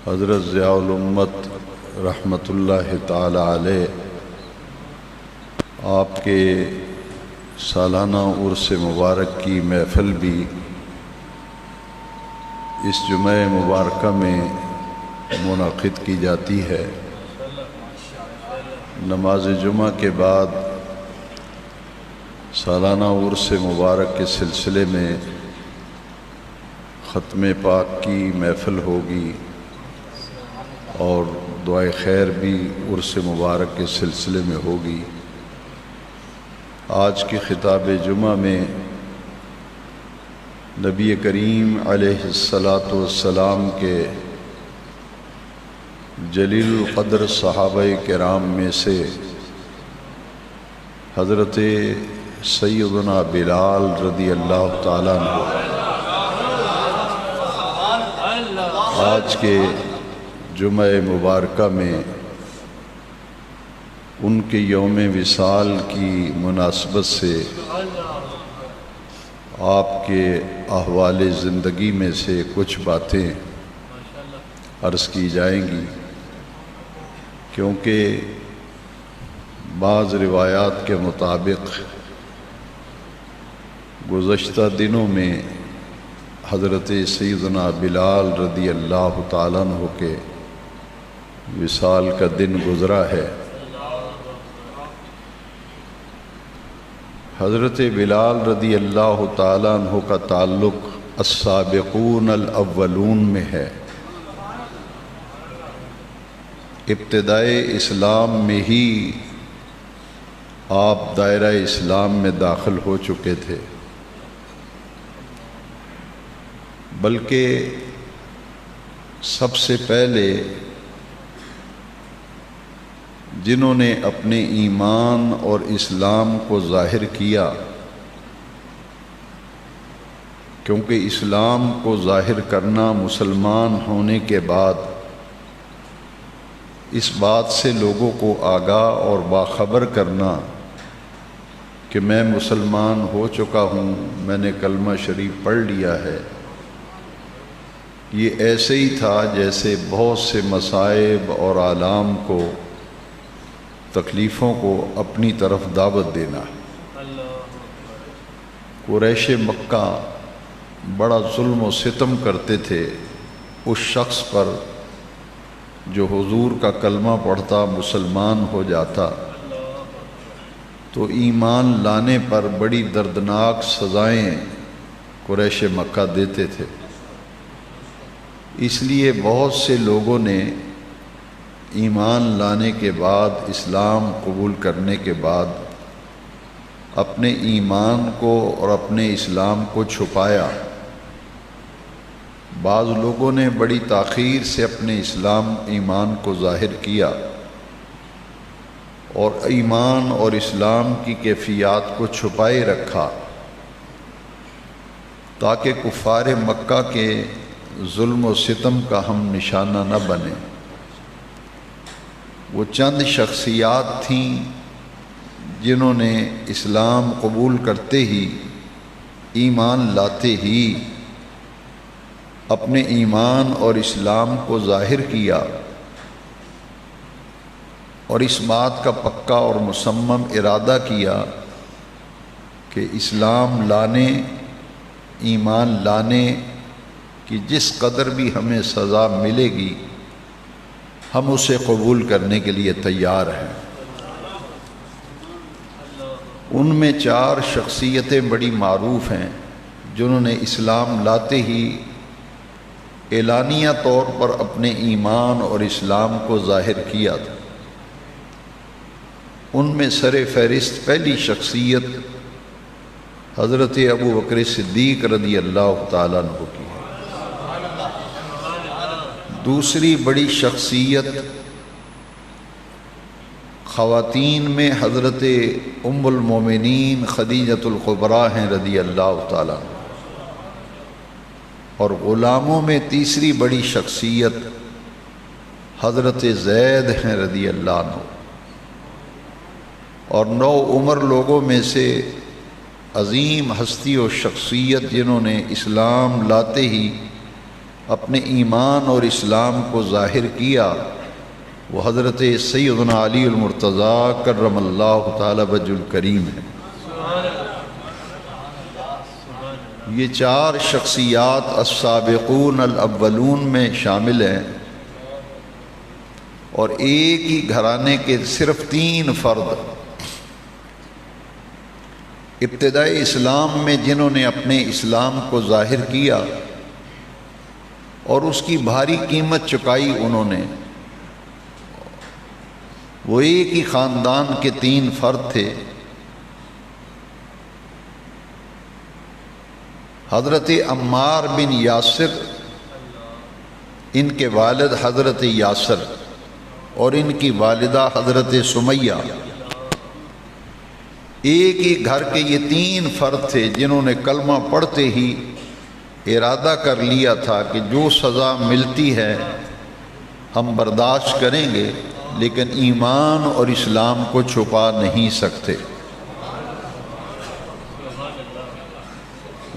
حضرت ضیاء الامت رحمۃ اللہ تعالی علیہ آپ کے سالانہ عرس مبارک کی محفل بھی اس جمعہ مبارکہ میں منعقد کی جاتی ہے۔ نماز جمعہ کے بعد سالانہ عرس مبارک کے سلسلے میں ختم پاک کی محفل ہوگی اور دعائے خیر بھی عرس مبارک کے سلسلے میں ہوگی۔ آج کے خطاب جمعہ میں نبی کریم علیہ الصلاۃ والسلام کے جلیل القدر صحابہ کرام میں سے حضرت سیدنا بلال رضی اللہ تعالیٰ عنہ آج کے جمعہ مبارکہ میں ان کے یوم وصال کی مناسبت سے آپ کے احوال زندگی میں سے کچھ باتیں عرض کی جائیں گی، کیونکہ بعض روایات کے مطابق گزشتہ دنوں میں حضرت سیدنا بلال رضی اللہ تعالیٰ عنہ کے وصال کا دن گزرا ہے۔ حضرت بلال رضی اللہ تعالیٰ عنہ کا تعلق السابقون الاولون میں ہے۔ ابتدائے اسلام میں ہی آپ دائرہ اسلام میں داخل ہو چکے تھے، بلکہ سب سے پہلے جنہوں نے اپنے ایمان اور اسلام کو ظاہر کیا، کیونکہ اسلام کو ظاہر کرنا مسلمان ہونے کے بعد اس بات سے لوگوں کو آگاہ اور باخبر کرنا کہ میں مسلمان ہو چکا ہوں، میں نے کلمہ شریف پڑھ لیا ہے، یہ ایسے ہی تھا جیسے بہت سے مصائب اور آلام کو، تکلیفوں کو اپنی طرف دعوت دینا۔ قریش مکہ بڑا ظلم و ستم کرتے تھے اس شخص پر جو حضور کا کلمہ پڑھتا مسلمان ہو جاتا، تو ایمان لانے پر بڑی دردناک سزائیں قریش مکہ دیتے تھے۔ اس لیے بہت سے لوگوں نے ایمان لانے کے بعد، اسلام قبول کرنے کے بعد اپنے ایمان کو اور اپنے اسلام کو چھپایا۔ بعض لوگوں نے بڑی تاخیر سے اپنے ایمان کو ظاہر کیا اور ایمان اور اسلام کی کیفیات کو چھپائے رکھا تاکہ کفار مکہ کے ظلم و ستم کا ہم نشانہ نہ بنے۔ وہ چند شخصیات تھیں جنہوں نے اسلام قبول کرتے ہی، ایمان لاتے ہی اپنے ایمان اور اسلام کو ظاہر کیا اور اس بات کا پکا اور مصمم ارادہ کیا کہ اسلام لانے، ایمان لانے کی جس قدر بھی ہمیں سزا ملے گی ہم اسے قبول کرنے کے لیے تیار ہیں۔ ان میں 4 شخصیتیں بڑی معروف ہیں جنہوں نے اسلام لاتے ہی اعلانیہ طور پر اپنے ایمان اور اسلام کو ظاہر کیا تھا۔ ان میں سر فہرست پہلی شخصیت حضرت ابو بکر صدیق رضی اللہ تعالیٰ عنہ کی ہے۔ دوسری بڑی شخصیت خواتین میں حضرت ام المومنین خدیجۃ الکبریٰ ہیں رضی اللہ تعالیٰ عنہ، اور غلاموں میں تیسری بڑی شخصیت حضرت زید ہیں رضی اللہ عنہ، اور 9 عمر لوگوں میں سے عظیم ہستی و شخصیت جنہوں نے اسلام لاتے ہی اپنے ایمان اور اسلام کو ظاہر کیا وہ حضرت سیدنا علی المرتضیٰ کرم اللہ تعالی وجہ الکریم ہے۔ یہ چار شخصیات السابقون الاولون میں شامل ہیں اور ایک ہی گھرانے کے صرف 3 فرد ابتدائی اسلام میں جنہوں نے اپنے اسلام کو ظاہر کیا اور اس کی بھاری قیمت چکائی انہوں نے، وہ ایک ہی خاندان کے 3 فرد تھے۔ حضرت عمار بن یاسر، ان کے والد حضرت یاسر اور ان کی والدہ حضرت سمیہ، ایک ہی گھر کے یہ 3 فرد تھے جنہوں نے کلمہ پڑھتے ہی ارادہ کر لیا تھا کہ جو سزا ملتی ہے ہم برداشت کریں گے، لیکن ایمان اور اسلام کو چھپا نہیں سکتے۔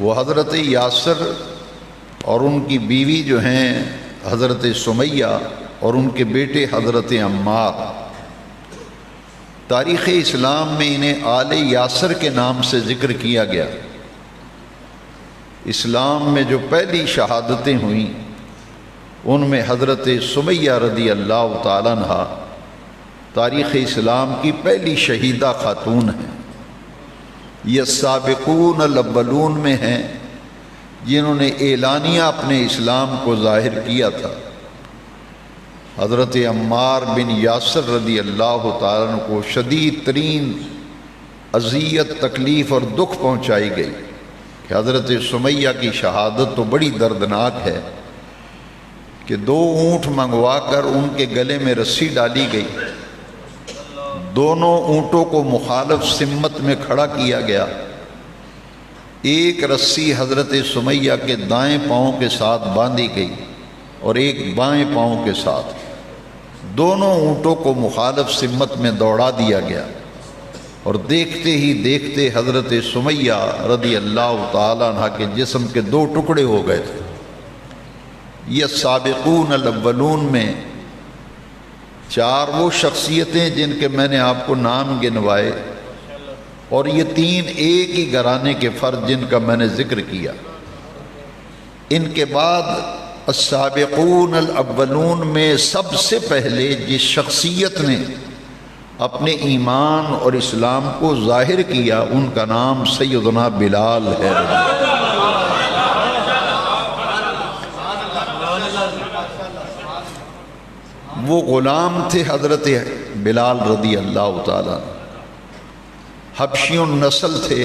وہ حضرت یاسر اور ان کی بیوی جو ہیں حضرت سمیہ اور ان کے بیٹے حضرت عمار، تاریخ اسلام میں انہیں آل یاسر کے نام سے ذکر کیا گیا۔ اسلام میں جو پہلی شہادتیں ہوئیں ان میں حضرت سمیہ رضی اللہ تعالیٰ عنہ تاریخ اسلام کی پہلی شہیدہ خاتون ہیں۔ یہ سابقون الاولون میں ہیں جنہوں نے اعلانیہ اپنے اسلام کو ظاہر کیا تھا۔ حضرت عمار بن یاسر رضی اللہ تعالیٰ عنہ کو شدید ترین اذیت، تکلیف اور دکھ پہنچائی گئی کہ حضرت سمیہ کی شہادت تو بڑی دردناک ہے کہ 2 اونٹ منگوا کر ان کے گلے میں رسی ڈالی گئی، دونوں اونٹوں کو مخالف سمت میں کھڑا کیا گیا، ایک رسی حضرت سمیہ کے دائیں پاؤں کے ساتھ باندھی گئی اور ایک بائیں پاؤں کے ساتھ، دونوں اونٹوں کو مخالف سمت میں دوڑا دیا گیا اور دیکھتے ہی دیکھتے حضرت سمیہ رضی اللہ تعالیٰ عنہ کے جسم کے 2 ٹکڑے ہو گئے تھے۔ یہ سابقون الاولون میں 4 وہ شخصیتیں جن کے میں نے آپ کو نام گنوائے اور یہ 3 ایک ہی گھرانے کے فرد جن کا میں نے ذکر کیا۔ ان کے بعد السابقون الاولون میں سب سے پہلے جس شخصیت نے اپنے ایمان اور اسلام کو ظاہر کیا ان کا نام سیدنا بلال ہے۔ وہ غلام تھے حضرت بلال رضی اللہ تعالیٰ، حبشی النسل تھے۔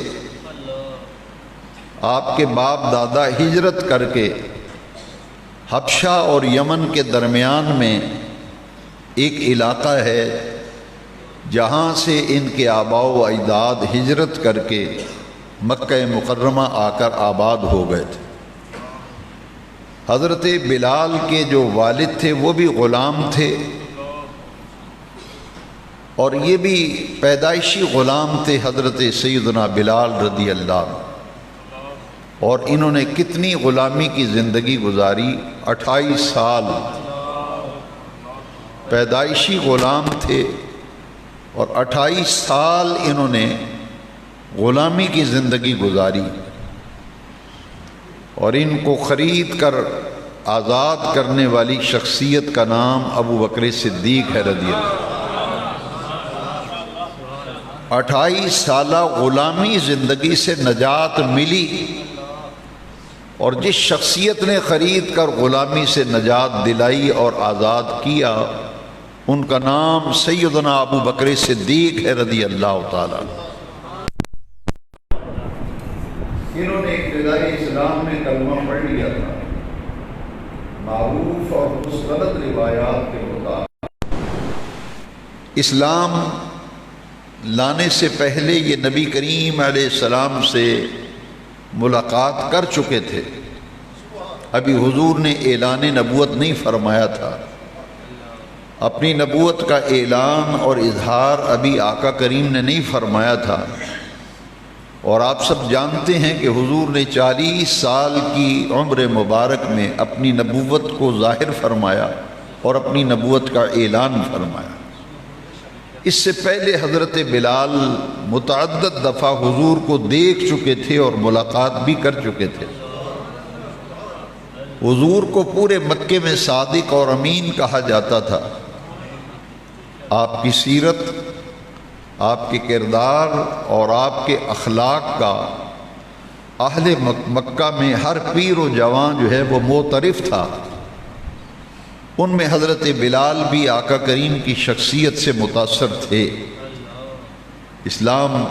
آپ کے باپ دادا ہجرت کر کے حبشہ اور یمن کے درمیان میں ایک علاقہ ہے جہاں سے ان کے آباء و اجداد ہجرت کر کے مکہ مکرمہ آ کر آباد ہو گئے تھے۔ حضرت بلال کے جو والد تھے وہ بھی غلام تھے اور یہ بھی پیدائشی غلام تھے حضرت سیدنا بلال رضی اللہ عنہ، اور انہوں نے کتنی غلامی کی زندگی گزاری، 28 سال پیدائشی غلام تھے اور 28 سال انہوں نے غلامی کی زندگی گزاری، اور ان کو خرید کر آزاد کرنے والی شخصیت کا نام ابو بکر صدیق ہے رضی اللہ۔ 28 سالہ غلامی زندگی سے نجات ملی، اور جس شخصیت نے خرید کر غلامی سے نجات دلائی اور آزاد کیا ان کا نام سیدنا ابو بکر صدیق ہے رضی اللہ تعالیٰ۔ انہوں نے ابتدائی اسلام میں کلمہ پڑھ لیا تھا، معروف اور مستند روایات کے مطابق اسلام لانے سے پہلے یہ نبی کریم علیہ السلام سے ملاقات کر چکے تھے، ابھی حضور نے اعلان نبوت نہیں فرمایا تھا، اپنی نبوت کا اعلان اور اظہار ابھی آقا کریم نے نہیں فرمایا تھا، اور آپ سب جانتے ہیں کہ حضور نے 40 سال کی عمر مبارک میں اپنی نبوت کو ظاہر فرمایا اور اپنی نبوت کا اعلان فرمایا۔ اس سے پہلے حضرت بلال متعدد دفعہ حضور کو دیکھ چکے تھے اور ملاقات بھی کر چکے تھے۔ حضور کو پورے مکے میں صادق اور امین کہا جاتا تھا۔ آپ کی سیرت، آپ کے کردار اور آپ کے اخلاق کا اہل مکہ میں ہر پیر و جوان جو ہے وہ معترف تھا۔ ان میں حضرت بلال بھی آقا کریم کی شخصیت سے متاثر تھے۔ اسلام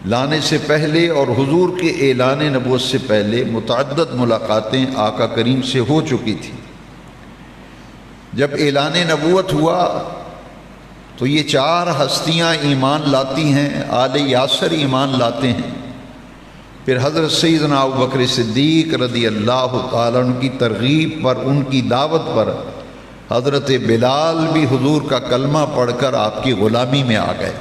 لانے سے پہلے اور حضور کے اعلان نبوت سے پہلے متعدد ملاقاتیں آقا کریم سے ہو چکی تھیں۔ جب اعلان نبوت ہوا تو یہ 4 ہستیاں ایمان لاتی ہیں، آل یاسر ایمان لاتے ہیں۔ پھر حضرت سیدنا ابوبکر صدیق رضی اللہ تعالیٰ عنہ کی ترغیب پر، ان کی دعوت پر حضرت بلال بھی حضور کا کلمہ پڑھ کر آپ کی غلامی میں آ گئے۔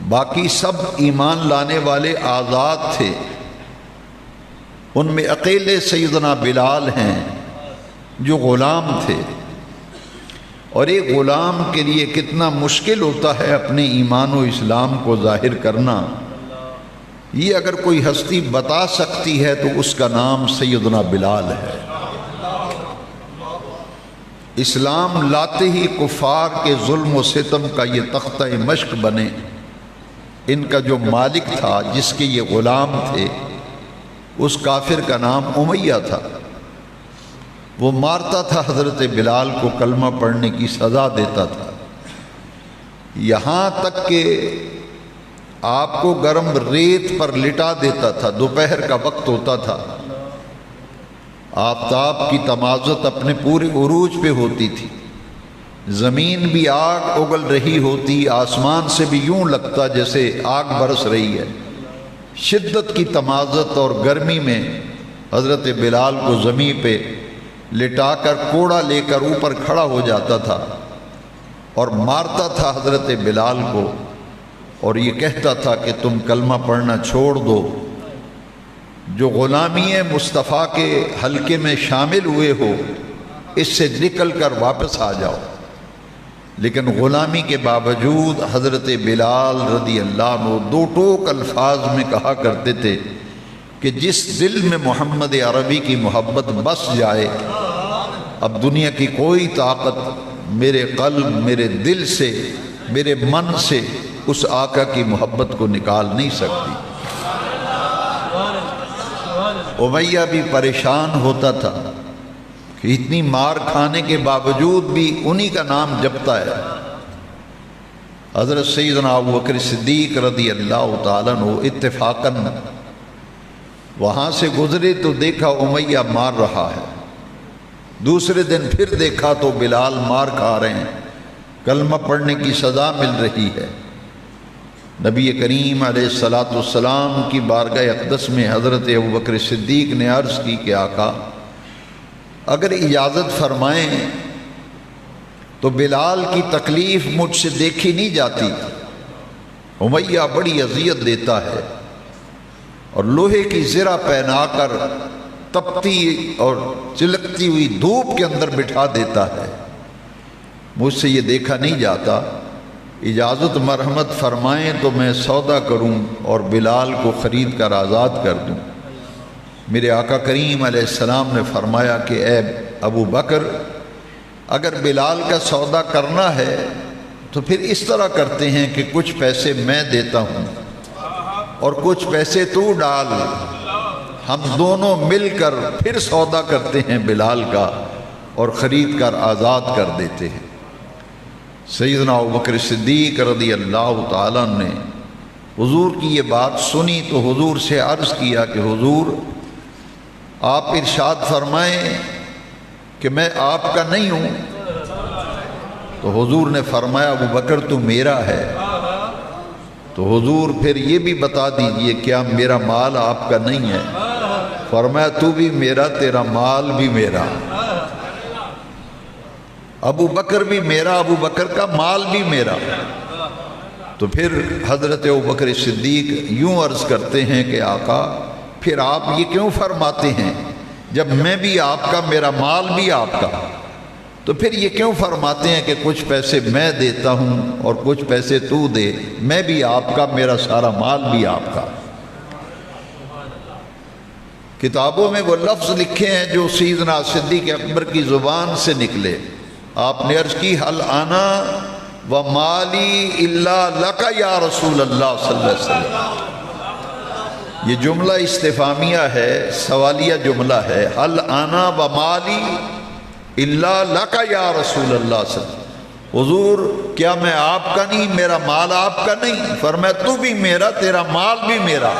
باقی سب ایمان لانے والے آزاد تھے، ان میں اکیلے سیدنا بلال ہیں جو غلام تھے۔ اور ایک غلام کے لیے کتنا مشکل ہوتا ہے اپنے ایمان و اسلام کو ظاہر کرنا، یہ اگر کوئی ہستی بتا سکتی ہے تو اس کا نام سیدنا بلال ہے۔ اسلام لاتے ہی کفار کے ظلم و ستم کا یہ تختہ مشق بنے۔ ان کا جو مالک تھا، جس کے یہ غلام تھے، اس کافر کا نام امیہ تھا۔ وہ مارتا تھا حضرت بلال کو، کلمہ پڑھنے کی سزا دیتا تھا، یہاں تک کہ آپ کو گرم ریت پر لٹا دیتا تھا۔ دوپہر کا وقت ہوتا تھا، آفتاب کی تمازت اپنے پورے عروج پہ ہوتی تھی، زمین بھی آگ اگل رہی ہوتی، آسمان سے بھی یوں لگتا جیسے آگ برس رہی ہے۔ شدت کی تمازت اور گرمی میں حضرت بلال کو زمین پہ لٹا کر کوڑا لے کر اوپر کھڑا ہو جاتا تھا اور مارتا تھا حضرت بلال کو، اور یہ کہتا تھا کہ تم کلمہ پڑھنا چھوڑ دو، جو غلامی مصطفیٰ کے حلقے میں شامل ہوئے ہو اس سے نکل کر واپس آ جاؤ۔ لیکن غلامی کے باوجود حضرت بلال رضی اللہ عنہ 2 ٹوک الفاظ میں کہا کرتے تھے کہ جس دل میں محمد عربی کی محبت بس جائے، اب دنیا کی کوئی طاقت میرے قلب، میرے دل سے، میرے من سے اس آقا کی محبت کو نکال نہیں سکتی۔ امیہ بھی پریشان ہوتا تھا کہ اتنی مار کھانے کے باوجود بھی انہی کا نام جپتا ہے۔ حضرت سیدنا ابوبکر صدیق رضی اللہ تعالیٰ عنہ اتفاقاً وہاں سے گزرے تو دیکھا امیہ مار رہا ہے۔ دوسرے دن پھر دیکھا تو بلال مار کھا رہے ہیں، کلمہ پڑھنے کی سزا مل رہی ہے۔ نبی کریم علیہ السلام کی بارگاہ اقدس میں حضرت ابوبکر صدیق نے عرض کی کہ آقا اگر اجازت فرمائیں تو بلال کی تکلیف مجھ سے دیکھی نہیں جاتی، امیہ بڑی اذیت دیتا ہے اور لوہے کی زرہ پہنا کر تپتی اور چلکتی ہوئی دھوپ کے اندر بٹھا دیتا ہے، مجھ سے یہ دیکھا نہیں جاتا، اجازت مرحمت فرمائیں تو میں سودا کروں اور بلال کو خرید کر آزاد کر دوں۔ میرے آقا کریم علیہ السلام نے فرمایا کہ اے ابو بکر، اگر بلال کا سودا کرنا ہے تو پھر اس طرح کرتے ہیں کہ کچھ پیسے میں دیتا ہوں اور کچھ پیسے تو ڈال، ہم دونوں مل کر پھر سودا کرتے ہیں بلال کا اور خرید کر آزاد کر دیتے ہیں۔ سیدنا ابوبکر صدیق رضی اللہ تعالیٰ نے حضور کی یہ بات سنی تو حضور سے عرض کیا کہ حضور آپ ارشاد فرمائیں کہ میں آپ کا نہیں ہوں۔ تو حضور نے فرمایا ابوبکر تو میرا ہے۔ تو حضور پھر یہ بھی بتا دیجئے کیا میرا مال آپ کا نہیں ہے؟ فرمایا تو بھی میرا، تیرا مال بھی میرا، ابو بکر بھی میرا، ابو بکر کا مال بھی میرا۔ تو پھر حضرت ابوبکر صدیق یوں عرض کرتے ہیں کہ آقا پھر آپ یہ کیوں فرماتے ہیں جب میں بھی آپ کا، میرا مال بھی آپ کا، تو پھر یہ کیوں فرماتے ہیں کہ کچھ پیسے میں دیتا ہوں اور کچھ پیسے تو دے، میں بھی آپ کا، میرا سارا مال بھی آپ کا۔ کتابوں میں وہ لفظ لکھے ہیں جو سیدنا صدیق اکبر کی زبان سے نکلے۔ آپ نے عرض کی حل انا و مالی الا لک یا رسول اللہ صلی اللہ علیہ وسلم۔ یہ جملہ استفہامیہ ہے، سوالیہ جملہ ہے۔ حل انا و مالی الا لک یا رسول اللہ صلی اللہ علیہ وسلم۔ حضور کیا میں آپ کا نہیں، میرا مال آپ کا نہیں؟ فرمایا تو بھی میرا، تیرا مال بھی میرا۔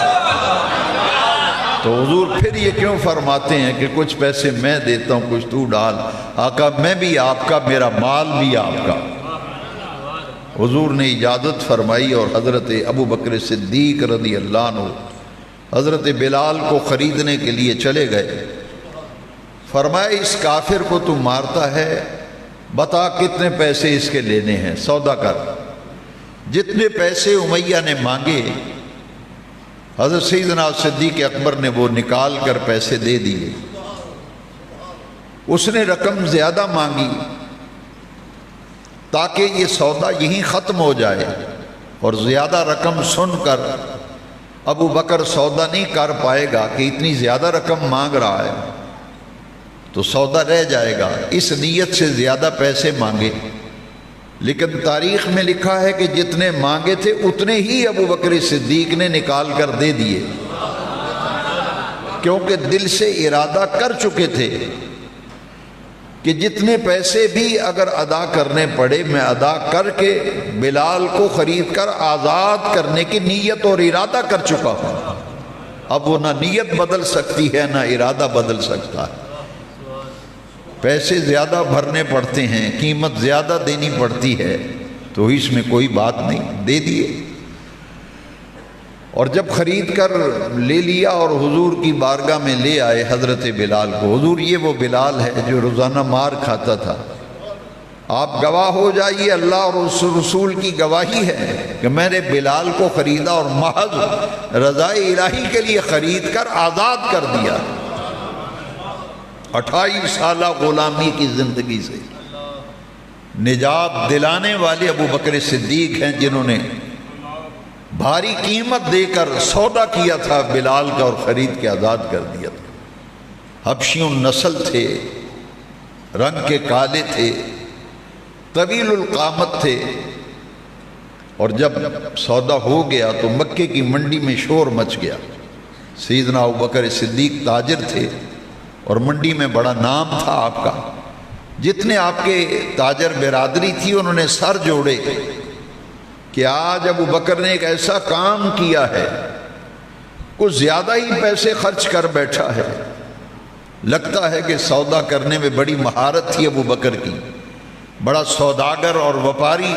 تو حضور پھر یہ کیوں فرماتے ہیں کہ کچھ پیسے میں دیتا ہوں کچھ تو ڈال؟ آقا میں بھی آپ کا، میرا مال بھی آپ کا۔ حضور نے اجازت فرمائی اور حضرت ابوبکر صدیق رضی اللہ عنہ حضرت بلال کو خریدنے کے لیے چلے گئے۔ فرمایا اس کافر کو تو مارتا ہے، بتا کتنے پیسے اس کے لینے ہیں، سودا کر۔ جتنے پیسے امیہ نے مانگے حضرت سیدنا صدیق اکبر نے وہ نکال کر پیسے دے دیے۔ اس نے رقم زیادہ مانگی تاکہ یہ سودا یہیں ختم ہو جائے، اور زیادہ رقم سن کر ابو بکر سودا نہیں کر پائے گا کہ اتنی زیادہ رقم مانگ رہا ہے تو سودا رہ جائے گا، اس نیت سے زیادہ پیسے مانگے۔ لیکن تاریخ میں لکھا ہے کہ جتنے مانگے تھے اتنے ہی ابو بکر صدیق نے نکال کر دے دیے، کیونکہ دل سے ارادہ کر چکے تھے کہ جتنے پیسے بھی اگر ادا کرنے پڑے میں ادا کر کے بلال کو خرید کر آزاد کرنے کی نیت اور ارادہ کر چکا ہوں۔ اب وہ نہ نیت بدل سکتی ہے نہ ارادہ بدل سکتا ہے۔ پیسے زیادہ بھرنے پڑتے ہیں، قیمت زیادہ دینی پڑتی ہے، تو اس میں کوئی بات نہیں، دے دیے۔ اور جب خرید کر لے لیا اور حضور کی بارگاہ میں لے آئے حضرت بلال کو، حضور یہ وہ بلال ہے جو روزانہ مار کھاتا تھا، آپ گواہ ہو جائیے، اللہ اور اس رسول کی گواہی ہے کہ میں نے بلال کو خریدا اور محض رضائے الہی کے لیے خرید کر آزاد کر دیا۔ 28 سالہ غلامی کی زندگی سے نجات دلانے والے ابو بکر صدیق ہیں جنہوں نے بھاری قیمت دے کر سودا کیا تھا بلال کا اور خرید کے آزاد کر دیا تھا۔ حبشیوں نسل تھے، رنگ کے کالے تھے، طویل القامت تھے، اور جب سودا ہو گیا تو مکے کی منڈی میں شور مچ گیا۔ سیدنا ابو بکر صدیق تاجر تھے اور منڈی میں بڑا نام تھا آپ کا۔ جتنے آپ کے تاجر برادری تھی انہوں نے سر جوڑے کہ آج ابو بکر نے ایک ایسا کام کیا ہے، کچھ زیادہ ہی پیسے خرچ کر بیٹھا ہے۔ لگتا ہے کہ سودا کرنے میں بڑی مہارت تھی ابو بکر کی، بڑا سوداگر اور وپاری،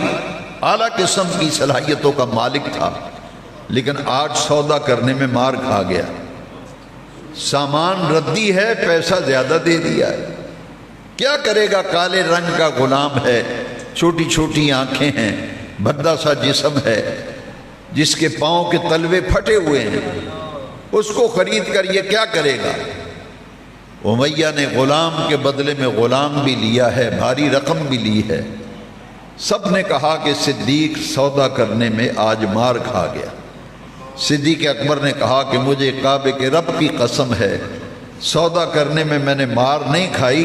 اعلیٰ قسم کی صلاحیتوں کا مالک تھا، لیکن آج سودا کرنے میں مار کھا گیا۔ سامان ردی ہے، پیسہ زیادہ دے دیا ہے، کیا کرے گا؟ کالے رنگ کا غلام ہے، چھوٹی چھوٹی آنکھیں ہیں، بھدا سا جسم ہے، جس کے پاؤں کے تلوے پھٹے ہوئے ہیں، اس کو خرید کر یہ کیا کرے گا؟ امیہ نے غلام کے بدلے میں غلام بھی لیا ہے، بھاری رقم بھی لی ہے۔ سب نے کہا کہ صدیق سودا کرنے میں آج مار کھا گیا۔ صدیق اکبر نے کہا کہ مجھے کعبے کے رب کی قسم ہے، سودا کرنے میں نے مار نہیں کھائی،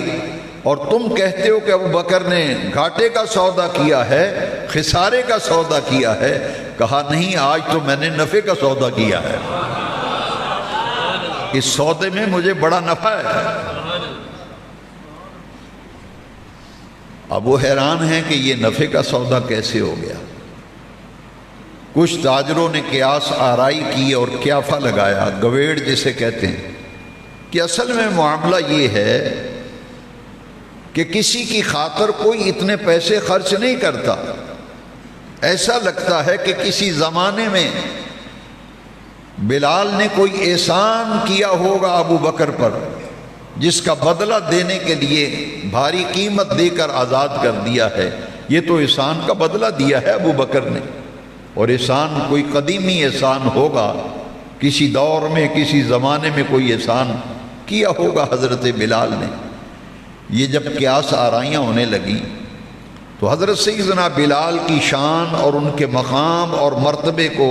اور تم کہتے ہو کہ ابو بکر نے گھاٹے کا سودا کیا ہے، خسارے کا سودا کیا ہے۔ کہا نہیں، آج تو میں نے نفع کا سودا کیا ہے، اس سودے میں مجھے بڑا نفع ہے۔ اب وہ حیران ہیں کہ یہ نفع کا سودا کیسے ہو گیا۔ کچھ تاجروں نے قیاس آرائی کی اور قیافہ لگایا، گویڑ جسے کہتے ہیں، کہ اصل میں معاملہ یہ ہے کہ کسی کی خاطر کوئی اتنے پیسے خرچ نہیں کرتا۔ ایسا لگتا ہے کہ کسی زمانے میں بلال نے کوئی احسان کیا ہوگا ابو بکر پر، جس کا بدلہ دینے کے لیے بھاری قیمت دے کر آزاد کر دیا ہے۔ یہ تو احسان کا بدلہ دیا ہے ابو بکر نے۔ اور احسان کوئی قدیمی احسان ہوگا، کسی دور میں کسی زمانے میں کوئی احسان کیا ہوگا حضرت بلال نے۔ یہ جب قیاس آرائیاں ہونے لگیں تو حضرت سیدنا بلال کی شان اور ان کے مقام اور مرتبے کو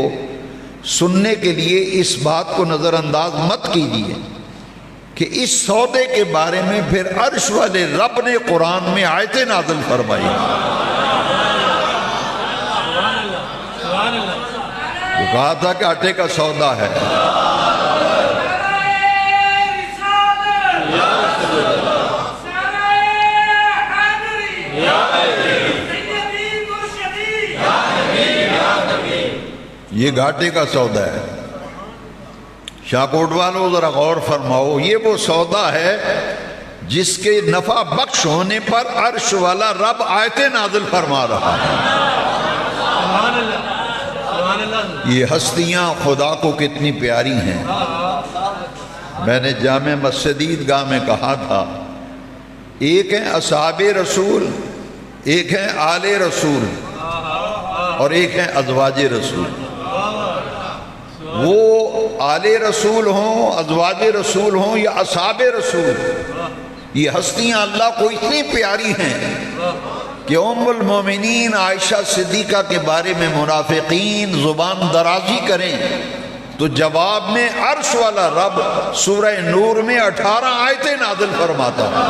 سننے کے لیے اس بات کو نظر انداز مت کیجیے کہ اس سودے کے بارے میں پھر عرش والے رب نے قرآن میں آیتیں نازل فرمائی۔ وہ کہا تھا کہ آٹے کا سودا ہے، یہ گھاٹے کا سودا ہے۔ شاہ کوٹ والوں ذرا غور فرماؤ، یہ وہ سودا ہے جس کے نفع بخش ہونے پر عرش والا رب آیتیں نازل فرما رہا ہے۔ یہ ہستیاں خدا کو کتنی پیاری ہیں۔ میں نے جامع مسجد عیدگاہ میں کہا تھا، ایک ہیں اصحاب رسول، ایک ہیں آل رسول، اور ایک ہیں ازواج رسول۔ وہ آل رسول ہوں، ازواج رسول ہوں یا اصحاب رسول، یہ ہستیاں اللہ کو اتنی پیاری ہیں کہ ام المومنین عائشہ صدیقہ کے بارے میں منافقین زبان درازی کریں تو جواب میں عرش والا رب سورہ نور میں 18 آیتیں نازل فرماتا ہے۔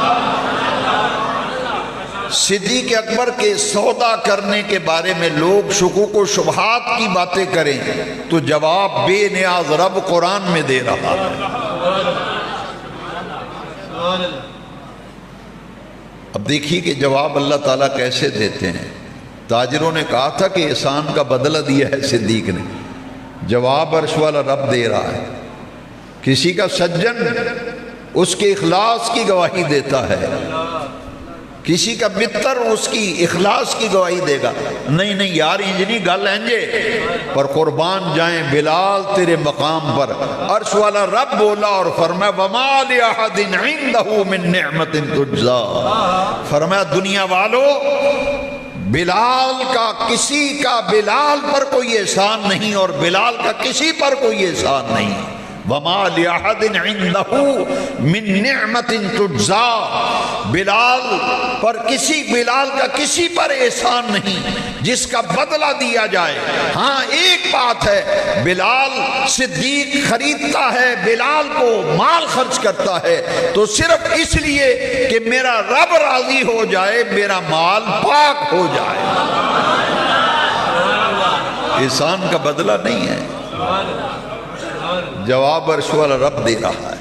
صدیق اکبر کے سودا کرنے کے بارے میں لوگ شکوک و شبہات کی باتیں کریں تو جواب بے نیاز رب قرآن میں دے رہا ہے۔ اب دیکھیے کہ جواب اللہ تعالیٰ کیسے دیتے ہیں۔ تاجروں نے کہا تھا کہ احسان کا بدلہ دیا ہے صدیق نے، جواب عرش والا رب دے رہا ہے۔ کسی کا سجن اس کے اخلاص کی گواہی دیتا ہے، کسی کا متر اس کی اخلاص کی گواہی دے گا۔ نہیں یار انجنی گل انجے، پر قربان جائیں بلال تیرے مقام پر۔ عرش والا رب بولا اور فرمایا وَمَا لِأَحَدٍ عِنْدَهُ مِن نِعْمَةٍ تُجْزَىٰ، فرمایا دنیا والو بلال کا کسی کا بلال پر کوئی احسان نہیں اور بلال کا کسی پر کوئی احسان نہیں۔ وَمَا لِأَحَدٍ عِنْدَهُ مِن نِعْمَةٍ تُجْزَىٰ، بلال پر بلال کا کسی پر احسان نہیں جس کا بدلہ دیا جائے۔ ہاں ایک بات ہے، بلال صدیق خریدتا ہے، بلال کو مال خرچ کرتا ہے تو صرف اس لیے کہ میرا رب راضی ہو جائے، میرا مال پاک ہو جائے۔ احسان کا بدلہ نہیں ہے۔ جواب عرش والا رب دے رہا ہے۔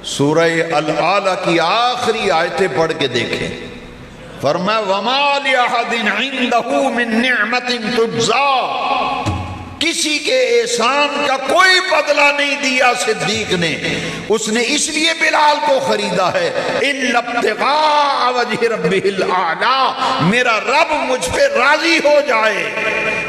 سورہ العالی کی آخری آیتیں پڑھ کے دیکھیں، فرمایا وَمَا لِأَحَدٍ عِنْدَهُ مِن نِعْمَةٍ تُجْزَىٰ، کسی کے احسان کا کوئی بدلہ نہیں دیا صدیق نے، اس نے اس لیے بلال کو خریدا ہے إِلَّا ابْتِغَاءَ وَجْهِ رَبِّهِ الْأَعْلَىٰ، میرا رب مجھ پہ راضی ہو جائے۔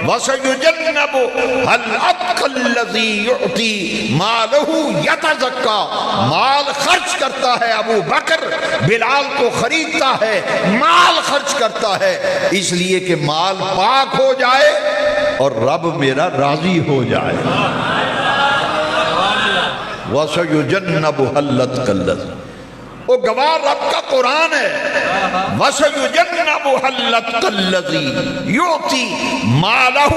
وَسَيُجَنَّبُهَا الْأَتْقَى الَّذِي يُعْطِي مَالَهُ يَتَزَكَّىٰ، مال خرچ کرتا ہے ابو بکر، بلال کو خریدتا ہے، مال خرچ کرتا ہے اس لیے کہ مال پاک ہو جائے اور رب میرا راضی ہو جائے۔ وَسَيُجَنَّبُهَا الْأَتْقَى الَّذِي، وہ گواہ رب کا قرآن ہے۔ وَسَيُجَنَّبُهَا الْأَتْقَى الَّذِي يُعْطِي مَالَهُ،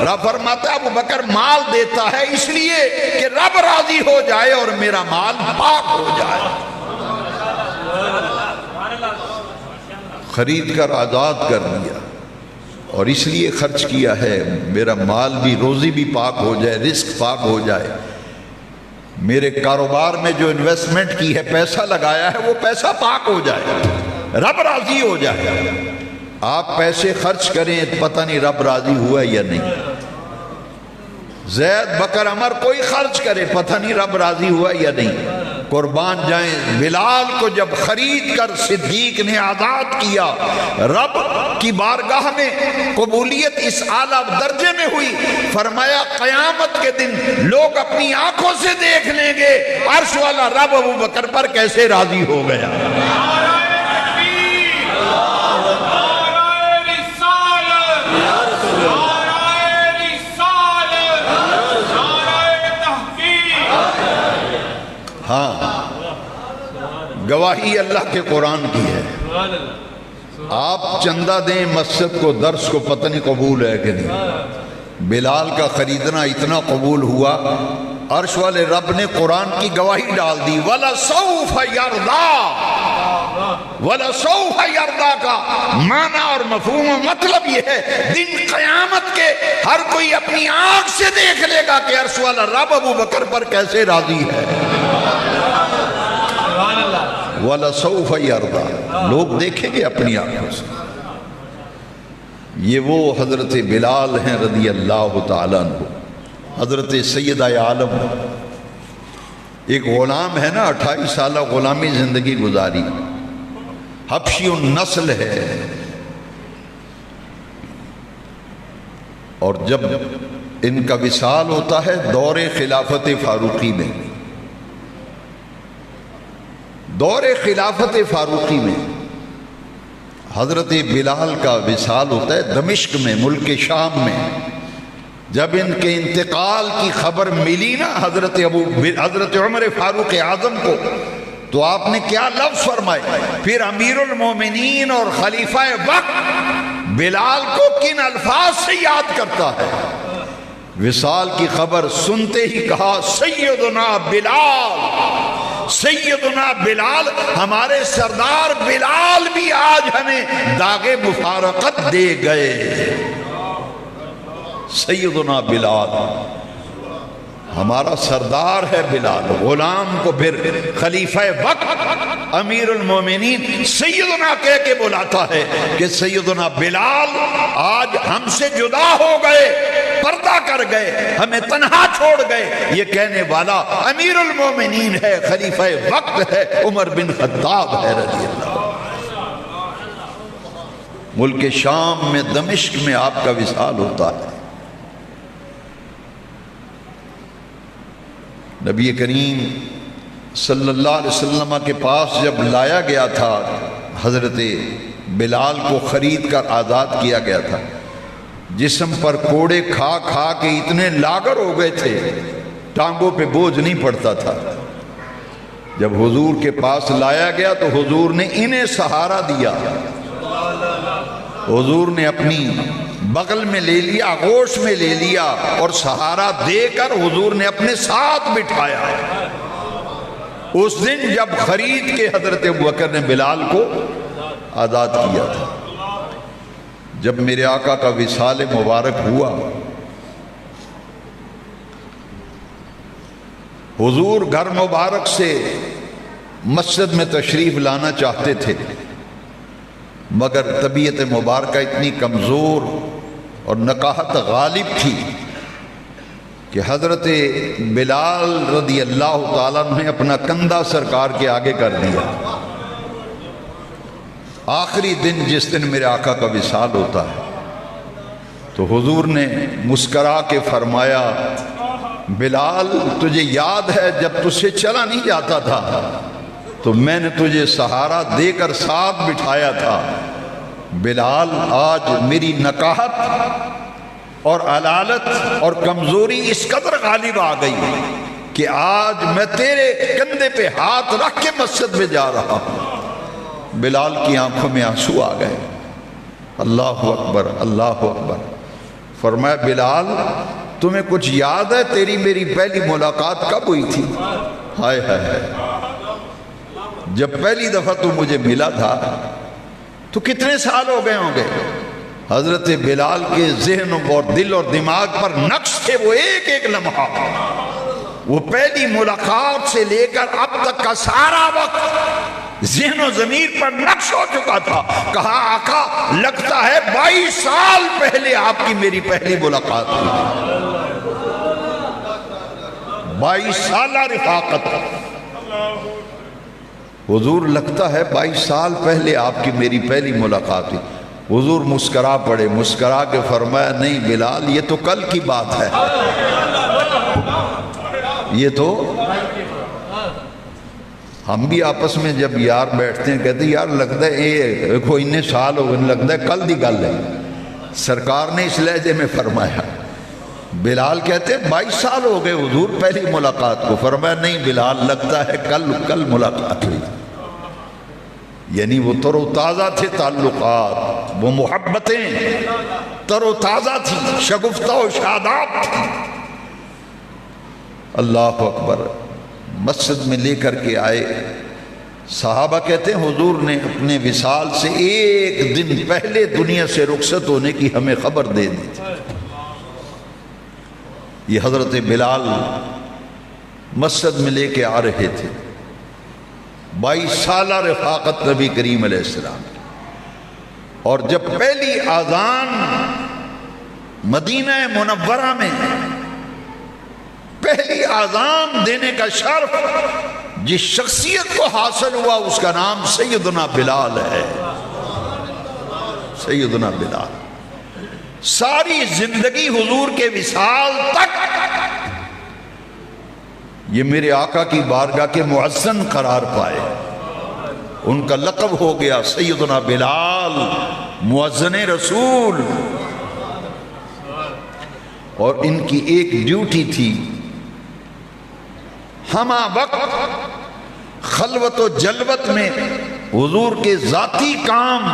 رب فرماتا ہے ابو بکر مال دیتا ہے اس لیے کہ رب راضی ہو جائے اور میرا مال پاک ہو جائے۔ خرید کر آزاد کر دیا اور اس لیے خرچ کیا ہے میرا مال بھی، روزی بھی پاک ہو جائے، رزق پاک ہو جائے، میرے کاروبار میں جو انویسٹمنٹ کی ہے، پیسہ لگایا ہے، وہ پیسہ پاک ہو جائے، رب راضی ہو جائے۔ آپ پیسے خرچ کریں پتہ نہیں رب راضی ہوا یا نہیں، زید بکر عمر کوئی خرچ کرے پتہ نہیں رب راضی ہوا یا نہیں۔ قربان جائیں بلال کو جب خرید کر صدیق نے آزاد کیا، رب کی بارگاہ میں قبولیت اس اعلیٰ درجے میں ہوئی، فرمایا قیامت کے دن لوگ اپنی آنکھوں سے دیکھ لیں گے عرش والا رب ابو بکر پر کیسے راضی ہو گیا۔ گواہی اللہ کے قرآن کی ہے۔ آپ چندہ دیں مسجد کو، درس کو، پتہ نہیں قبول ہے کہ نہیں۔ بلال کا خریدنا اتنا قبول ہوا، عرش والے رب نے قرآن کی گواہی ڈال دی، وَلَسَوْفَ يَرْضَىٰ۔ وَلَسَوْفَ يَرْضَىٰ کا معنی اور مفہوم و مطلب یہ ہے، دن قیامت کے ہر کوئی اپنی آنکھ سے دیکھ لے گا کہ عرش والا رب ابو بکر پر کیسے راضی ہے۔ وَلَسَوْفَ يَرْضَىٰ، لوگ دیکھیں گے اپنی آنکھوں سے۔ یہ وہ حضرت بلال ہیں رضی اللہ تعالیٰ عنہ۔ حضرت سیدہ عالم ایک غلام ہے نا، 28 سالہ غلامی زندگی گزاری، حبشی النسل ہے، اور جب ان کا وصال ہوتا ہے دور خلافت فاروقی میں، دور خلافت فاروقی میں حضرت بلال کا وصال ہوتا ہے دمشق میں، ملک شام میں۔ جب ان کے انتقال کی خبر ملی نا حضرت عمر فاروق اعظم کو، تو آپ نے کیا لفظ فرمائے؟ پھر امیر المومنین اور خلیفہ وقت بلال کو کن الفاظ سے یاد کرتا ہے؟ وصال کی خبر سنتے ہی کہا، سیدنا بلال، سیدنا بلال، ہمارے سردار بلال بھی آج ہمیں داغ مفارقت دے گئے۔ سیدنا بلال ہمارا سردار ہے بلال، غلام کو پھر خلیفہ وقت امیر المومنین سیدنا کہہ کے بلاتا ہے کہ سیدنا بلال آج ہم سے جدا ہو گئے، پردہ کر گئے، ہمیں تنہا چھوڑ گئے۔ یہ کہنے والا امیر المومنین ہے، خلیفہ وقت ہے، عمر بن خطاب ہے رضی اللہ۔ ملک شام میں دمشق میں آپ کا وصال ہوتا ہے۔ نبی کریم صلی اللہ علیہ وسلم کے پاس جب لایا گیا تھا، حضرت بلال کو خرید کر آزاد کیا گیا تھا، جسم پر کوڑے کھا کھا کے اتنے لاغر ہو گئے تھے، ٹانگوں پہ بوجھ نہیں پڑتا تھا۔ جب حضور کے پاس لایا گیا تو حضور نے انہیں سہارا دیا، حضور نے اپنی بغل میں لے لیا، آغوش میں لے لیا، اور سہارا دے کر حضور نے اپنے ساتھ بٹھایا۔ اس دن جب خرید کے حضرت ابوبکر نے بلال کو آزاد کیا تھا۔ جب میرے آقا کا وصال مبارک ہوا، حضور گھر مبارک سے مسجد میں تشریف لانا چاہتے تھے، مگر طبیعت مبارکہ اتنی کمزور اور نکاحت غالب تھی کہ حضرت بلال رضی اللہ تعالیٰ نے اپنا کندھا سرکار کے آگے کر دیا۔ آخری دن جس دن میرے آقا کا وصال ہوتا ہے تو حضور نے مسکرا کے فرمایا، بلال تجھے یاد ہے جب تجھ سے چلا نہیں جاتا تھا تو میں نے تجھے سہارا دے کر ساتھ بٹھایا تھا۔ بلال آج میری نکاحت اور علالت اور کمزوری اس قدر غالب آ گئی کہ آج میں تیرے کندھے پہ ہاتھ رکھ کے مسجد میں جا رہا ہوں۔ بلال کی آنکھوں میں آنسو آ گئے۔ اللہ اکبر، اللہ اکبر۔ فرمایا، بلال تمہیں کچھ یاد ہے تیری میری پہلی ملاقات کب ہوئی تھی؟ ہائے ہائے، جب پہلی دفعہ تو مجھے ملا تھا تو کتنے سال ہو گئے ہوں گے؟ حضرت بلال کے ذہن اور دل اور دماغ پر نقش تھے وہ ایک ایک لمحہ، وہ پہلی ملاقات سے لے کر اب تک کا سارا وقت ذہن و ضمیر پر نقش ہو چکا تھا۔ کہا، آقا لگتا ہے 22 سال پہلے آپ کی میری پہلی ملاقات ہوئی۔ 22 سالہ رفاقت، حضور لگتا ہے 22 سال پہلے آپ کی میری پہلی ملاقات ہوئی۔ حضور مسکرا پڑے، مسکرا کے فرمایا، نہیں بلال یہ تو کل کی بات ہے، یہ تو ہم بھی آپس میں جب یار بیٹھتے ہیں کہتے ہیں یار لگتا ہے کوئی اتنے سال ہو گئے، لگتا ہے کل دی گل ہے۔ سرکار نے اس لہجے میں فرمایا۔ بلال کہتے ہیں 22 سال ہو گئے حضور پہلی ملاقات کو۔ فرمایا، نہیں بلال لگتا ہے کل ملاقات ہوئی۔ یعنی وہ تر و تازہ تھے تعلقات، وہ محبتیں تر و تازہ تھیں، شگفتہ و شاداب تھیں۔ اللہ اکبر، مسجد میں لے کر کے آئے، صحابہ کہتے ہیں حضور نے اپنے وصال سے ایک دن پہلے دنیا سے رخصت ہونے کی ہمیں خبر دے دی تھی۔ یہ حضرت بلال مسجد میں لے کے آ رہے تھے، 22 سالہ رفاقت نبی کریم علیہ السلام کی، اور جب پہلی اذان مدینہ منورہ میں پہلی اذان دینے کا شرف جس شخصیت کو حاصل ہوا اس کا نام سیدنا بلال ہے۔ سیدنا بلال ساری زندگی حضور کے وصال تک یہ میرے آقا کی بارگاہ کے مؤذن قرار پائے، ان کا لقب ہو گیا سیدنا بلال مؤذن رسول۔ اور ان کی ایک ڈیوٹی تھی، ہمہ وقت خلوت و جلوت میں حضور کے ذاتی کام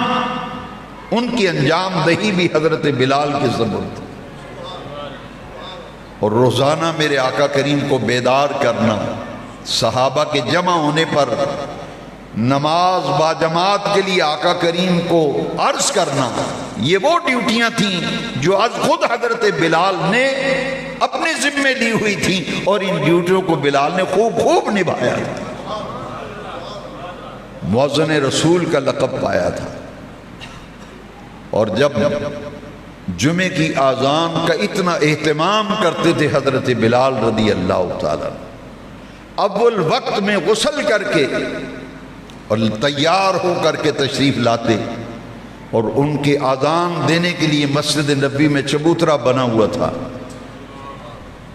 ان کی انجام دہی بھی حضرت بلال کے سپرد تھی، اور روزانہ میرے آقا کریم کو بیدار کرنا، صحابہ کے جمع ہونے پر نماز باجماعت کے لیے آقا کریم کو عرض کرنا، یہ وہ ڈیوٹیاں تھیں جو آج خود حضرت بلال نے اپنے ذمے لی ہوئی تھیں، اور ان ڈیوٹیوں کو بلال نے خوب نبھایا تھا، مؤذن رسول کا لقب پایا تھا۔ اور جب جمعے کی اذان کا اتنا اہتمام کرتے تھے حضرت بلال رضی اللہ تعالیٰ، اول وقت میں غسل کر کے اور تیار ہو کر کے تشریف لاتے، اور ان کے اذان دینے کے لیے مسجد نبوی میں چبوترا بنا ہوا تھا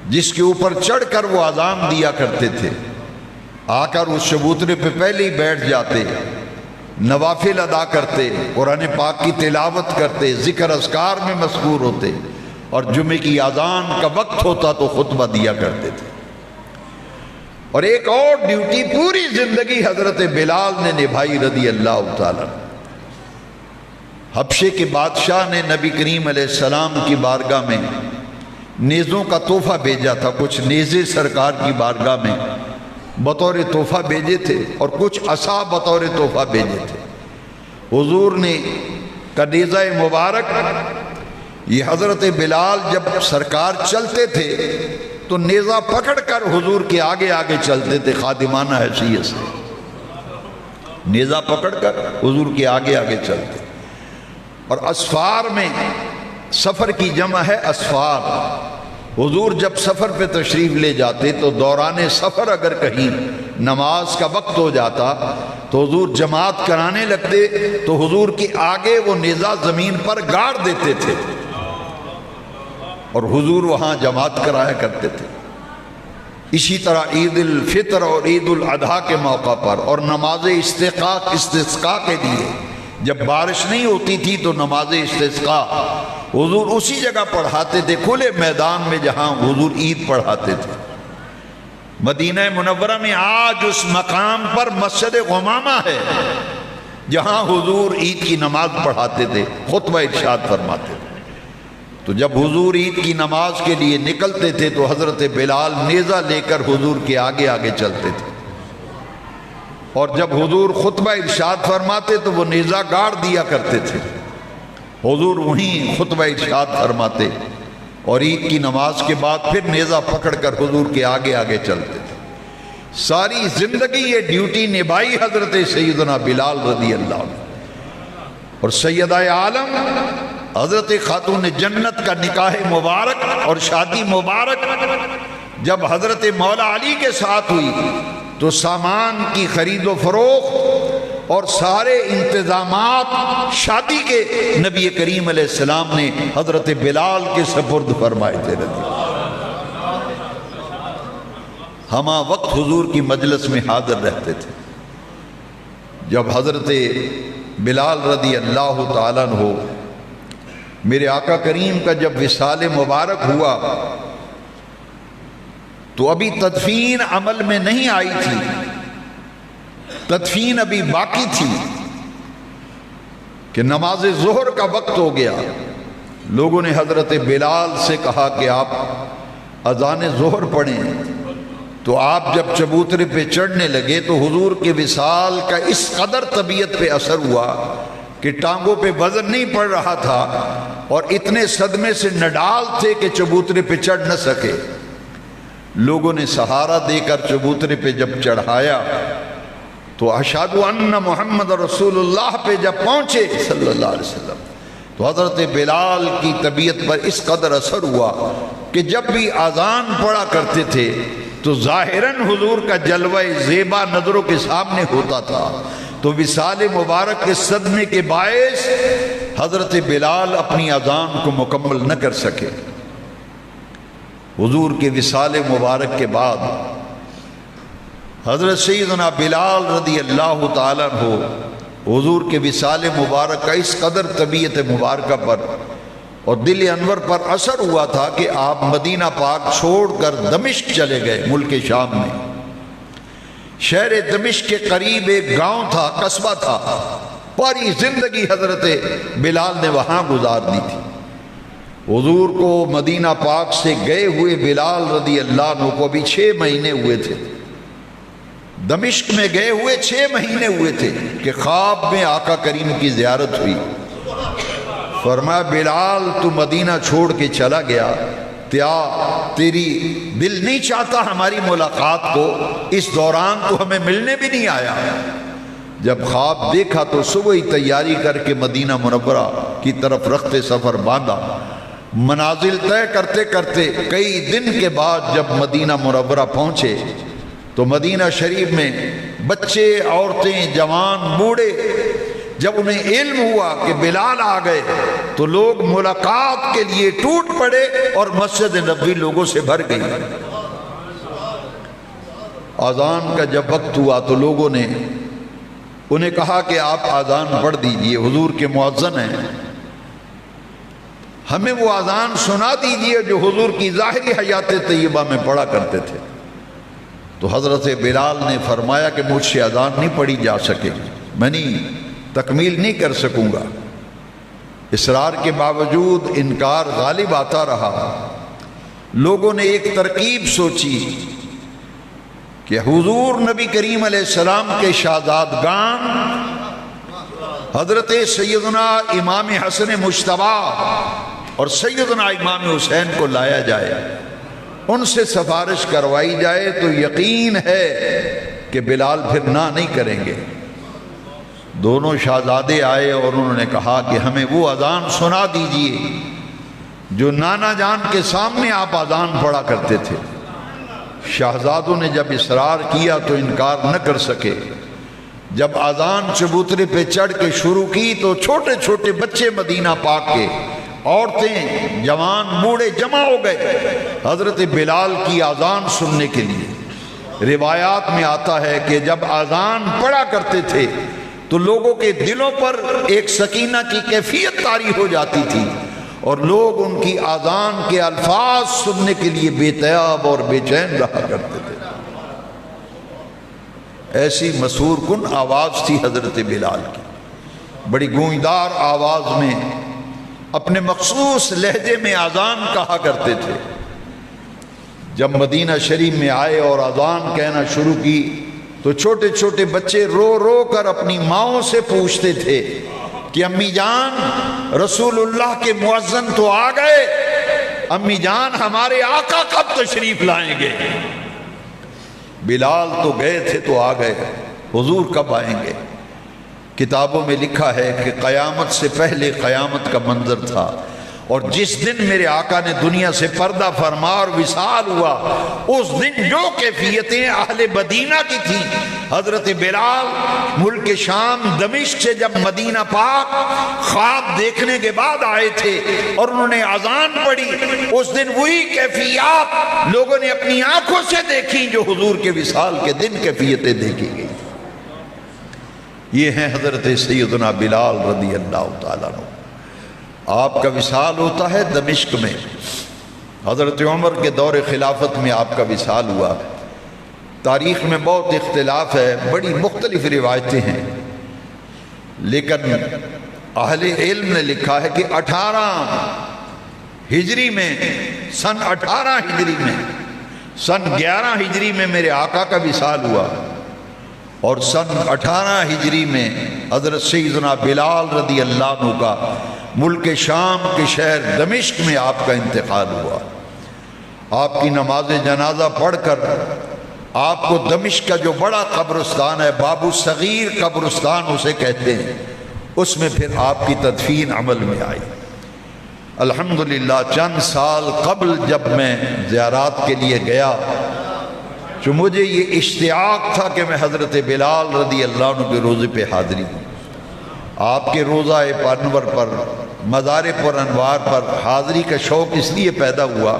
جس کے اوپر چڑھ کر وہ اذان دیا کرتے تھے، آ کر اس چبوترے پہ پہلے ہی بیٹھ جاتے، نوافل ادا کرتے، قرآن پاک کی تلاوت کرتے، ذکر اذکار میں مشغول ہوتے، اور جمعے کی اذان کا وقت ہوتا تو خطبہ دیا کرتے تھے۔ اور ایک اور ڈیوٹی پوری زندگی حضرت بلال نے نبھائی رضی اللہ تعالیٰ۔ حبشے کے بادشاہ نے نبی کریم علیہ السلام کی بارگاہ میں نیزوں کا تحفہ بھیجا تھا، کچھ نیزے سرکار کی بارگاہ میں بطور تحفہ بھیجے تھے، اور کچھ عصا بطور تحفہ بھیجے تھے۔ حضور نے کا نیزہ مبارک، یہ حضرت بلال جب سرکار چلتے تھے تو نیزہ پکڑ کر حضور کے آگے آگے چلتے تھے، خادمانہ حیثیت سے نیزہ پکڑ کر حضور کے آگے آگے چلتے۔ اور اسفار میں سفر کی جمع ہے اسفار، حضور جب سفر پہ تشریف لے جاتے تو دوران سفر اگر کہیں نماز کا وقت ہو جاتا تو حضور جماعت کرانے لگتے، تو حضور کے آگے وہ نیزہ زمین پر گاڑ دیتے تھے، اور حضور وہاں جماعت کرایا کرتے تھے۔ اسی طرح عید الفطر اور عید الاضحیٰ کے موقع پر، اور نماز استسقاء کے لیے جب بارش نہیں ہوتی تھی تو نماز استسقاء حضور اسی جگہ پڑھاتے تھے، کھلے میدان میں جہاں حضور عید پڑھاتے تھے۔ مدینہ منورہ میں آج اس مقام پر مسجد غمامہ ہے جہاں حضور عید کی نماز پڑھاتے تھے، خطبہ ارشاد فرماتے تھے۔ تو جب حضور عید کی نماز کے لیے نکلتے تھے تو حضرت بلال نیزہ لے کر حضور کے آگے آگے چلتے تھے، اور جب حضور خطبہ ارشاد فرماتے تو وہ نیزہ گاڑ دیا کرتے تھے، حضور وہیں خطبہ ارشاد فرماتے، اور عید کی نماز کے بعد پھر نیزہ پکڑ کر حضور کے آگے آگے چلتے تھے۔ ساری زندگی یہ ڈیوٹی نبھائی حضرت سیدنا بلال رضی اللہ عنہ۔ اور سیدہ عالم حضرت خاتون جنت کا نکاح مبارک اور شادی مبارک جب حضرت مولا علی کے ساتھ ہوئی تو سامان کی خرید و فروخت اور سارے انتظامات شادی کے نبی کریم علیہ السلام نے حضرت بلال کے سپرد فرمائے تھے۔ ہمہ وقت حضور کی مجلس میں حاضر رہتے تھے۔ جب حضرت بلال رضی اللہ تعالیٰ عنہ میرے آقا کریم کا جب وصال مبارک ہوا تو ابھی تدفین عمل میں نہیں آئی تھی، تدفین ابھی باقی تھی، کہ نماز ظہر کا وقت ہو گیا، لوگوں نے حضرت بلال سے کہا کہ آپ اذان ظہر پڑھیں، تو آپ جب چبوترے پہ چڑھنے لگے تو حضور کے وصال کا اس قدر طبیعت پہ اثر ہوا کہ ٹانگوں پہ وزن نہیں پڑ رہا تھا اور اتنے صدمے سے نڈال تھے کہ چبوترے پہ چڑھ نہ سکے۔ لوگوں نے سہارا دے کر چبوترے پہ جب چڑھایا تو اشہد ان محمد رسول اللہ پہ جب پہنچے صلی اللہ علیہ وسلم تو حضرت بلال کی طبیعت پر اس قدر اثر ہوا کہ جب بھی اذان پڑھا کرتے تھے تو ظاہراً حضور کا جلوہ زیبا نظروں کے سامنے ہوتا تھا، تو وصال مبارک کے صدمے کے باعث حضرت بلال اپنی اذان کو مکمل نہ کر سکے۔ حضور کے وصال مبارک کے بعد حضرت سیدنا بلال رضی اللہ تعالیٰ عنہ حضور کے وصال مبارک کا اس قدر طبیعت مبارکہ پر اور دل انور پر اثر ہوا تھا کہ آپ مدینہ پاک چھوڑ کر دمشق چلے گئے، ملک شام میں۔ شہر دمشق کے قریب ایک گاؤں تھا، قصبہ تھا، پوری زندگی حضرت بلال نے وہاں گزار دی تھی۔ حضور کو مدینہ پاک سے گئے ہوئے بلال رضی اللہ عنہ کو ابھی 6 مہینے ہوئے تھے، دمشق میں گئے ہوئے 6 مہینے ہوئے تھے کہ خواب میں آقا کریم کی زیارت ہوئی۔ فرمایا بلال تو مدینہ چھوڑ کے چلا گیا، تیری دل نہیں چاہتا ہماری ملاقات کو، اس دوران تو ہمیں ملنے بھی نہیں آیا۔ جب خواب دیکھا تو صبح ہی تیاری کر کے مدینہ منورہ کی طرف رخت سفر باندھا۔ منازل طے کرتے کرتے کئی دن کے بعد جب مدینہ منورہ پہنچے تو مدینہ شریف میں بچے، عورتیں، جوان، بوڑھے جب انہیں علم ہوا کہ بلال آ گئے تو لوگ ملاقات کے لیے ٹوٹ پڑے اور مسجد نبوی لوگوں سے بھر گئی۔ اذان کا جب وقت ہوا تو لوگوں نے انہیں کہا کہ آپ اذان پڑھ دیجئے، حضور کے مؤذن ہیں، ہمیں وہ اذان سنا دیجئے جو حضور کی ظاہری حیات طیبہ میں پڑھا کرتے تھے۔ تو حضرت بلال نے فرمایا کہ مجھ سے اذان نہیں پڑھی جا سکے، میں تکمیل نہیں کر سکوں گا۔ اصرار کے باوجود انکار غالب آتا رہا۔ لوگوں نے ایک ترکیب سوچی کہ حضور نبی کریم علیہ السلام کے شہزادگان حضرت سیدنا امام حسن مجتبی اور سیدنا امام حسین کو لایا جائے، ان سے سفارش کروائی جائے تو یقین ہے کہ بلال پھر نہ نہیں کریں گے۔ دونوں شہزادے آئے اور انہوں نے کہا کہ ہمیں وہ اذان سنا دیجئے جو نانا جان کے سامنے آپ اذان پڑھا کرتے تھے۔ شہزادوں نے جب اصرار کیا تو انکار نہ کر سکے۔ جب اذان چبوترے پہ چڑھ کے شروع کی تو چھوٹے چھوٹے بچے مدینہ پاک کے، عورتیں، جوان، بوڑھے جمع ہو گئے حضرت بلال کی اذان سننے کے لیے۔ روایات میں آتا ہے کہ جب اذان پڑھا کرتے تھے تو لوگوں کے دلوں پر ایک سکینہ کی کیفیت طاری ہو جاتی تھی اور لوگ ان کی اذان کے الفاظ سننے کے لیے بے تاب اور بے چین رہا کرتے تھے۔ ایسی مسحور کن آواز تھی حضرت بلال کی، بڑی گونجدار آواز میں اپنے مخصوص لہجے میں اذان کہا کرتے تھے۔ جب مدینہ شریف میں آئے اور اذان کہنا شروع کی تو چھوٹے چھوٹے بچے رو رو کر اپنی ماؤں سے پوچھتے تھے کہ امی جان رسول اللہ کے مؤذن تو آ گئے، امی جان ہمارے آقا کب تشریف لائیں گے؟ بلال تو گئے تھے تو آ گئے، حضور کب آئیں گے؟ کتابوں میں لکھا ہے کہ قیامت سے پہلے قیامت کا منظر تھا، اور جس دن میرے آقا نے دنیا سے پردہ فرما اور وصال ہوا اس دن جو کیفیتیں اہل مدینہ کی تھیں، حضرت بلال ملک شام دمشق سے جب مدینہ پاک خواب دیکھنے کے بعد آئے تھے اور انہوں نے اذان پڑھی، اس دن وہی کیفیات لوگوں نے اپنی آنکھوں سے دیکھی جو حضور کے وصال کے دن کیفیتیں دیکھی گئی۔ یہ ہیں حضرت سیدنا بلال رضی اللہ تعالیٰ عنہ۔ آپ کا وصال ہوتا ہے دمشق میں، حضرت عمر کے دور خلافت میں آپ کا وصال ہوا۔ تاریخ میں بہت اختلاف ہے، بڑی مختلف روایتیں ہیں، لیکن اہل علم نے لکھا ہے کہ 18 ہجری میں، سن 18 ہجری میں، سن 11 ہجری میں میرے آقا کا وصال ہوا، اور سن 18 ہجری میں حضرت سیدنا بلال رضی اللہ عنہ کا ملک شام کے شہر دمشق میں آپ کا انتقال ہوا۔ آپ کی نماز جنازہ پڑھ کر آپ کو دمشق کا جو بڑا قبرستان ہے، بابو صغیر قبرستان اسے کہتے ہیں، اس میں پھر آپ کی تدفین عمل میں آئی۔ الحمدللہ چند سال قبل جب میں زیارات کے لیے گیا تو مجھے یہ اشتیاق تھا کہ میں حضرت بلال رضی اللہ عنہ کے روزے پہ حاضری ہوں۔ آپ کے روضہ انور پر، مزار پر انوار پر حاضری کا شوق اس لیے پیدا ہوا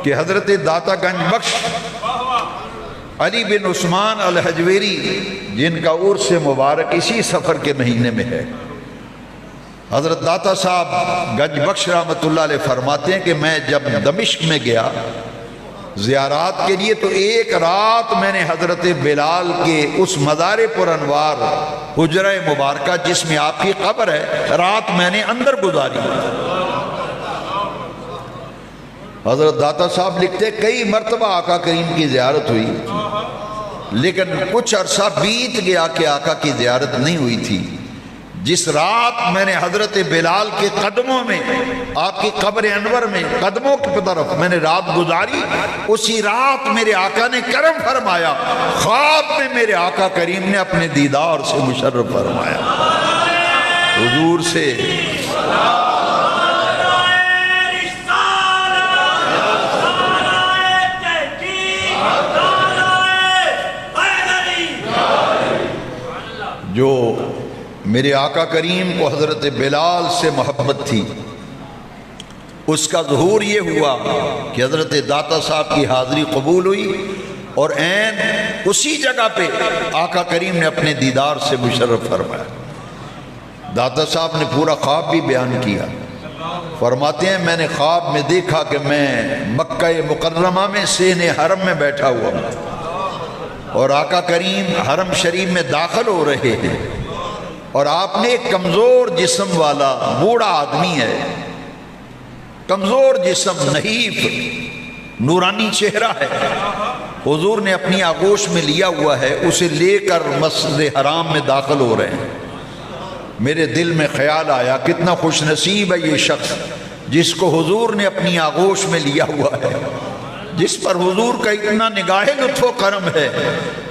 کہ حضرت داتا گنج بخش علی بن عثمان الحجویری، جن کا عرس مبارک اسی سفر کے مہینے میں ہے، حضرت داتا صاحب گنج بخش رحمۃ اللہ علیہ فرماتے ہیں کہ میں جب دمشق میں گیا زیارات کے لیے تو ایک رات میں نے حضرت بلال کے اس مزار پر انوار حجرہ مبارکہ جس میں آپ کی قبر ہے، رات میں نے اندر گزاری۔ حضرت داتا صاحب لکھتے کئی مرتبہ آقا کریم کی زیارت ہوئی، لیکن کچھ عرصہ بیت گیا کہ آقا کی زیارت نہیں ہوئی تھی۔ جس رات میں نے حضرت بلال کے قدموں میں، آپ کی قبر انور میں قدموں کی طرف میں نے رات گزاری، اسی رات میرے آقا نے کرم فرمایا، خواب میں میرے آقا کریم نے اپنے دیدار سے مشرف فرمایا، حضور سے جو میرے آقا کریم کو حضرت بلال سے محبت تھی، اس کا ظہور یہ ہوا کہ حضرت داتا صاحب کی حاضری قبول ہوئی، اور عین اسی جگہ پہ آقا کریم نے اپنے دیدار سے مشرف فرمایا۔ داتا صاحب نے پورا خواب بھی بیان کیا، فرماتے ہیں میں نے خواب میں دیکھا کہ میں مکہ مکرمہ میں سین حرم میں بیٹھا ہوا ہوں، اور آقا کریم حرم شریف میں داخل ہو رہے ہیں، اور آپ نے ایک کمزور جسم والا بوڑھا آدمی ہے، کمزور جسم، نحیف، نورانی چہرہ ہے، حضور نے اپنی آغوش میں لیا ہوا ہے، اسے لے کر مسجد حرام میں داخل ہو رہے ہیں۔ میرے دل میں خیال آیا کتنا خوش نصیب ہے یہ شخص جس کو حضور نے اپنی آغوش میں لیا ہوا ہے، جس پر حضور کا اتنا نگاہ لطف و کرم ہے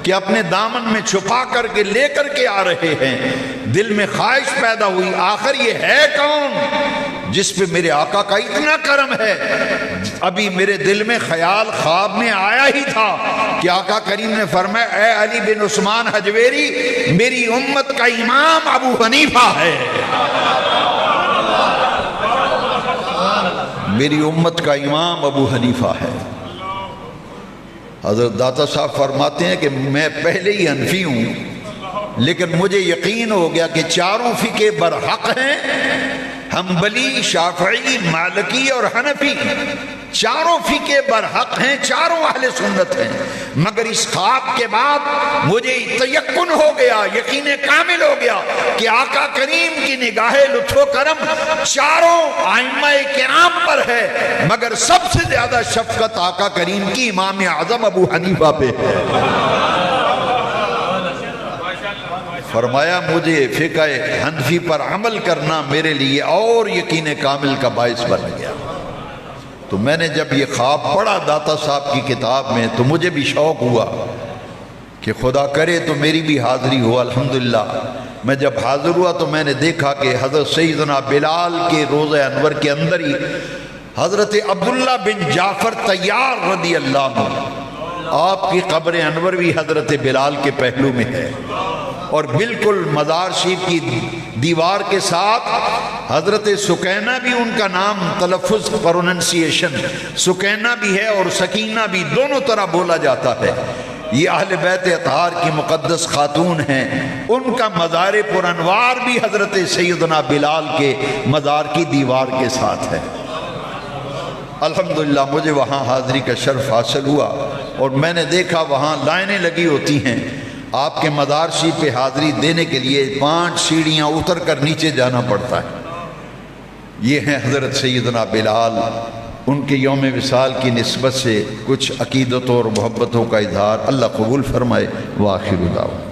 کہ اپنے دامن میں چھپا کر کے لے کر کے آ رہے ہیں۔ دل میں خواہش پیدا ہوئی آخر یہ ہے کون جس پہ میرے آقا کا اتنا کرم ہے۔ ابھی میرے دل میں خیال خواب میں آیا ہی تھا کہ آقا کریم نے فرمایا اے علی بن عثمان حجویری، میری امت کا امام ابو حنیفہ ہے، میری امت کا امام ابو حنیفہ ہے۔ حضرت داتا صاحب فرماتے ہیں کہ میں پہلے ہی حنفی ہوں، لیکن مجھے یقین ہو گیا کہ چاروں فقہ برحق ہیں، حنبلی، شافعی، مالکی اور حنفی، چاروں فقہ برحق ہیں، چاروں اہل سنت ہیں، مگر اس خواب کے بعد مجھے تیقن ہو گیا، یقین کامل ہو گیا کہ آقا کریم کی نگاہ لطف و کرم چاروں ائمہ کرام پر ہے، مگر سب سے زیادہ شفقت آقا کریم کی امام اعظم ابو حنیفہ پہ ہے۔ فرمایا مجھے فقہ حنفی پر عمل کرنا میرے لیے اور یقین کامل کا باعث بن گیا۔ تو میں نے جب یہ خواب پڑھا داتا صاحب کی کتاب میں تو مجھے بھی شوق ہوا کہ خدا کرے تو میری بھی حاضری ہو۔ الحمدللہ میں جب حاضر ہوا تو میں نے دیکھا کہ حضرت سیدنا بلال کے روضہ انور کے اندر ہی حضرت عبداللہ بن جعفر طیار رضی اللہ عنہ، آپ کی قبر انور بھی حضرت بلال کے پہلو میں ہے، اور بالکل مزار شریف کی دیوار کے ساتھ حضرت سکینہ بھی، ان کا نام تلفظ پروننسیشن سکینہ بھی ہے اور سکینہ بھی، دونوں طرح بولا جاتا ہے۔ یہ اہل بیت اطہار کی مقدس خاتون ہیں، ان کا مزار پر انوار بھی حضرت سیدنا بلال کے مزار کی دیوار کے ساتھ ہے۔ الحمدللہ مجھے وہاں حاضری کا شرف حاصل ہوا، اور میں نے دیکھا وہاں لائنیں لگی ہوتی ہیں، آپ کے مدارشی پہ حاضری دینے کے لیے 5 سیڑھیاں اتر کر نیچے جانا پڑتا ہے۔ یہ ہیں حضرت سیدنا بلال، ان کے یوم وصال کی نسبت سے کچھ عقیدتوں اور محبتوں کا اظہار، اللہ قبول فرمائے۔ وآخر دعوانا